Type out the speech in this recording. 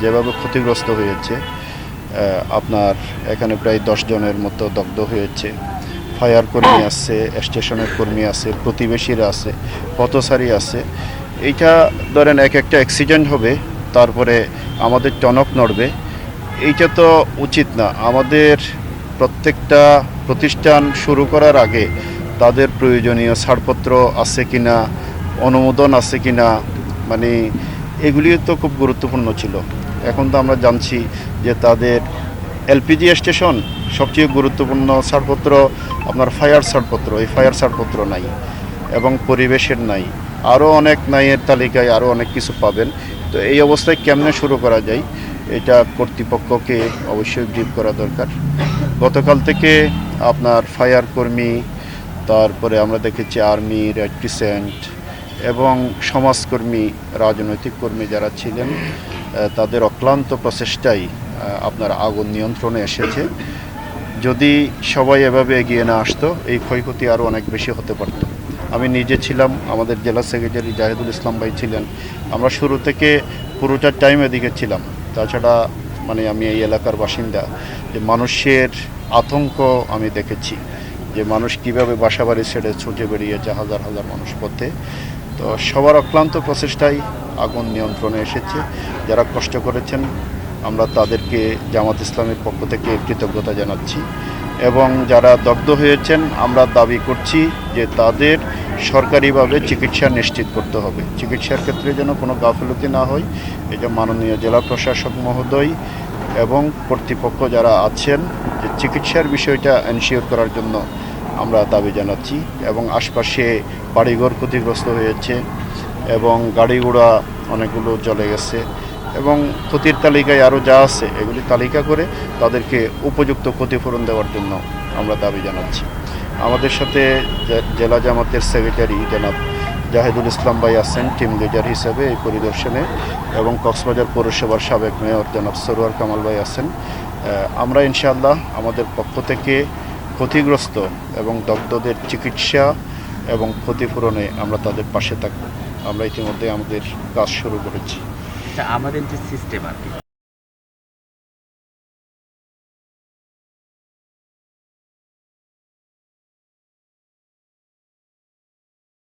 যেভাবে ক্ষতিগ্রস্ত হয়েছে, আপনার এখানে প্রায় 10 জনের মতো দগ্ধ হয়েছে। ফায়ার কর্মী আছে, স্টেশনের কর্মী আছে, প্রতিবেশীরা আছে, পথচারী আছে। এইটা ধরেন এক একটা অ্যাক্সিডেন্ট হবে, তারপরে আমাদের টনক নড়বে। এইটা তো উচিত না। আমাদের প্রত্যেকটা প্রতিষ্ঠান শুরু করার আগে তাদের প্রয়োজনীয় ছাড়পত্র আছে কিনা, অনুমোদন আছে কিনা, মানে এগুলিও তো খুব গুরুত্বপূর্ণ ছিল। এখন তো আমরা জানছি যে তাদের এলপিজি স্টেশন সবচেয়ে গুরুত্বপূর্ণ ছাড়পত্র আপনার ফায়ার ছাড়পত্র, এই ফায়ার ছাড়পত্র নাই এবং পরিবেশের নাই, আরও অনেক নাইয়ের তালিকায় আরও অনেক কিছু পাবেন। তো এই অবস্থায় কেমনে শুরু করা যায়, এটা কর্তৃপক্ষকে অবশ্যই ব্রিফ করা দরকার। গতকাল থেকে আপনার ফায়ার কর্মী, তারপরে আমরা দেখেছি আর্মি, রেড ক্রিসেন্ট এবং সমাজকর্মী, রাজনৈতিক কর্মী যারা ছিলেন, তাদের অক্লান্ত প্রচেষ্টায় আপনার আগুন নিয়ন্ত্রণে এসেছে। যদি সবাই এভাবে এগিয়ে না আসতো, এই ক্ষয়ক্ষতি আরও অনেক বেশি হতে পারত। আমি নিজে ছিলাম, আমাদের জেলা সেক্রেটারি জাহিদুল ইসলাম ভাই ছিলেন। আমরা শুরু থেকে পুরোটা টাইম এদিকে ছিলাম। তাছাড়া মানে আমি এই এলাকার বাসিন্দা, যে মানুষের আতঙ্ক আমি দেখেছি, যে মানুষ কীভাবে বাসাবাড়ি ছেড়ে ছুটে বেরিয়েছে, হাজার হাজার মানুষ পথে। তো সবার অক্লান্ত প্রচেষ্টায় আগুন নিয়ন্ত্রণে এসেছে। যারা কষ্ট করেছেন আমরা তাদেরকে জামাত ইসলামের পক্ষ থেকে কৃতজ্ঞতা জানাচ্ছি, এবং যারা দগ্ধ হয়েছেন আমরা দাবি করছি যে তাদের সরকারিভাবে চিকিৎসা নিশ্চিত করতে হবে। চিকিৎসার ক্ষেত্রে যেন কোনো গাফিলতি না হয়, এটা মাননীয় জেলা প্রশাসক মহোদয় এবং কর্তৃপক্ষ যারা আছেন, যে চিকিৎসার বিষয়টা এনশিওর করার জন্য আমরা দাবি জানাচ্ছি। এবং আশপাশে বাড়িঘর ক্ষতিগ্রস্ত হয়েছে এবং গাড়ি ঘোড়া অনেকগুলো চলে গেছে, এবং ক্ষতির তালিকায় আরও যা আছে এগুলি তালিকা করে তাদেরকে উপযুক্ত ক্ষতিপূরণ দেওয়ার জন্য আমরা দাবি জানাচ্ছি। আমাদের সাথে জেলা জামাতের সেক্রেটারি জনাব জাহিদুল ইসলাম ভাই আছেন টিম লিডার হিসেবে এই পরিদর্শনে, এবং কক্সবাজার পৌরসভার সাবেক মেয়র জনাব সরোয়ার কামাল ভাই আছেন। আমরা ইনশাআল্লাহ আমাদের পক্ষ থেকে ক্ষতিগ্রস্ত এবং দগ্ধদের চিকিৎসা এবং ক্ষতিপূরণে আমরা তাদের পাশে থাকব। আমরা ইতিমধ্যে আমাদের কাজ শুরু করেছি। আমাদের যে সিস্টেম আর কি